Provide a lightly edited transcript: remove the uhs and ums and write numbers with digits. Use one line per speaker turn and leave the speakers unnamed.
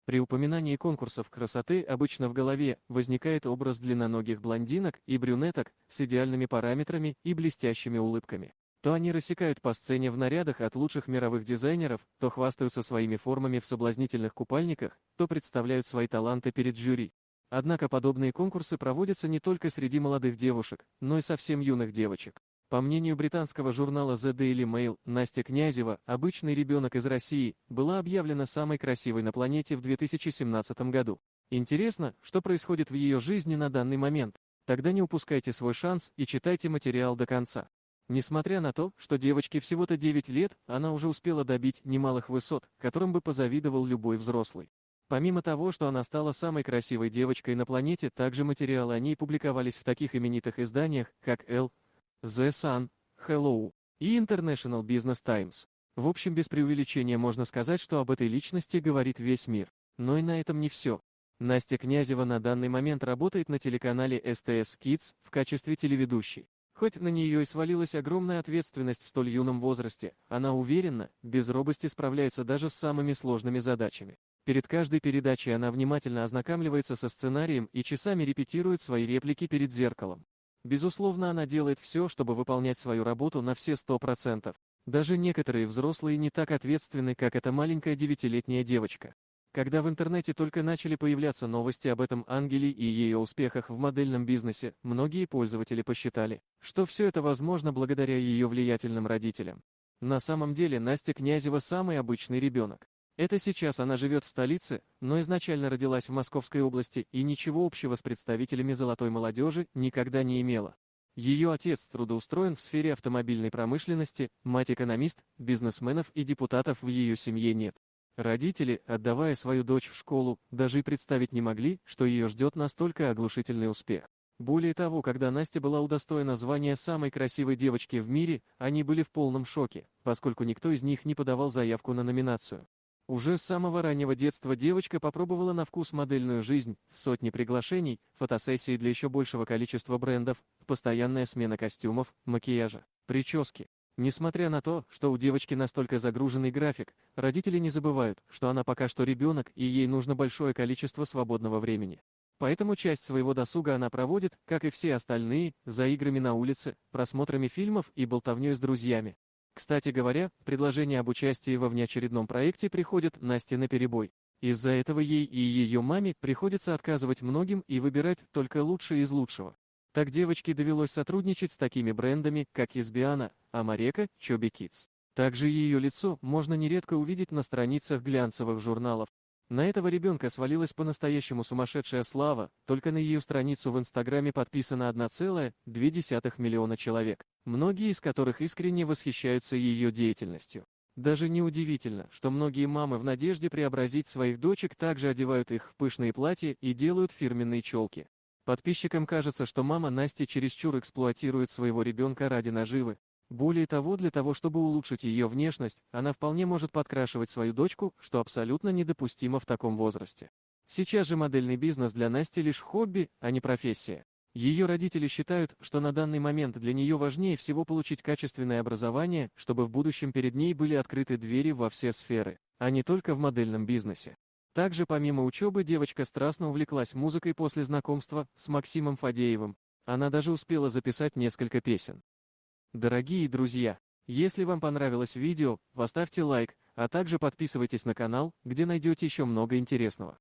При упоминании конкурсов красоты обычно в голове возникает образ длинноногих блондинок и брюнеток с идеальными параметрами и блестящими улыбками. То они рассекают по сцене в нарядах от лучших мировых дизайнеров, то хвастаются своими формами в соблазнительных купальниках, то представляют свои таланты перед жюри. Однако подобные конкурсы проводятся не только среди молодых девушек, но и совсем юных девочек. По мнению британского журнала The Daily Mail, Настя Князева, обычный ребенок из России, была объявлена самой красивой на планете в 2017 году. Интересно, что происходит в ее жизни на данный момент? Тогда не упускайте свой шанс и читайте материал до конца. Несмотря на то, что девочке всего-то 9 лет, она уже успела добить немалых высот, которым бы позавидовал любой взрослый. Помимо того, что она стала самой красивой девочкой на планете, также материалы о ней публиковались в таких именитых изданиях, как Elle, The Sun, Hello и International Business Times. В общем, без преувеличения можно сказать, что об этой личности говорит весь мир. Но и на этом не все. Настя Князева на данный момент работает на телеканале STS Kids в качестве телеведущей. Хоть на нее и свалилась огромная ответственность в столь юном возрасте, она уверенно, без робости справляется даже с самыми сложными задачами. Перед каждой передачей она внимательно ознакомливается со сценарием и часами репетирует свои реплики перед зеркалом. Безусловно, она делает все, чтобы выполнять свою работу на все 100%. Даже некоторые взрослые не так ответственны, как эта маленькая 9-летняя девочка. Когда в интернете только начали появляться новости об этом ангеле и ее успехах в модельном бизнесе, многие пользователи посчитали, что все это возможно благодаря ее влиятельным родителям. На самом деле Настя Князева самый обычный ребенок. Это сейчас она живет в столице, но изначально родилась в Московской области и ничего общего с представителями золотой молодежи никогда не имела. Ее отец трудоустроен в сфере автомобильной промышленности, мать экономист, бизнесменов и депутатов в ее семье нет. Родители, отдавая свою дочь в школу, даже и представить не могли, что ее ждет настолько оглушительный успех. Более того, когда Настя была удостоена звания самой красивой девочки в мире, они были в полном шоке, поскольку никто из них не подавал заявку на номинацию. Уже с самого раннего детства девочка попробовала на вкус модельную жизнь, сотни приглашений, фотосессии для еще большего количества брендов, постоянная смена костюмов, макияжа, прически. Несмотря на то, что у девочки настолько загруженный график, родители не забывают, что она пока что ребенок и ей нужно большое количество свободного времени. Поэтому часть своего досуга она проводит, как и все остальные, за играми на улице, просмотрами фильмов и болтовней с друзьями. Кстати говоря, предложение об участии во внеочередном проекте приходит Насте наперебой. Из-за этого ей и ее маме приходится отказывать многим и выбирать только лучшее из лучшего. Так девочке довелось сотрудничать с такими брендами, как Избиана, Амарека, Chubby Kids. Также ее лицо можно нередко увидеть на страницах глянцевых журналов. На этого ребенка свалилась по-настоящему сумасшедшая слава, только на ее страницу в Инстаграме подписано 1,2 миллиона человек, многие из которых искренне восхищаются ее деятельностью. Даже неудивительно, что многие мамы в надежде преобразить своих дочек также одевают их в пышные платья и делают фирменные челки. Подписчикам кажется, что мама Насти чересчур эксплуатирует своего ребенка ради наживы. Более того, для того, чтобы улучшить ее внешность, она вполне может подкрашивать свою дочку, что абсолютно недопустимо в таком возрасте. Сейчас же модельный бизнес для Насти лишь хобби, а не профессия. Ее родители считают, что на данный момент для нее важнее всего получить качественное образование, чтобы в будущем перед ней были открыты двери во все сферы, а не только в модельном бизнесе. Также помимо учебы девочка страстно увлеклась музыкой после знакомства с Максимом Фадеевым. Она даже успела записать несколько песен. Дорогие друзья, если вам понравилось видео, поставьте лайк, а также подписывайтесь на канал, где найдете еще много интересного.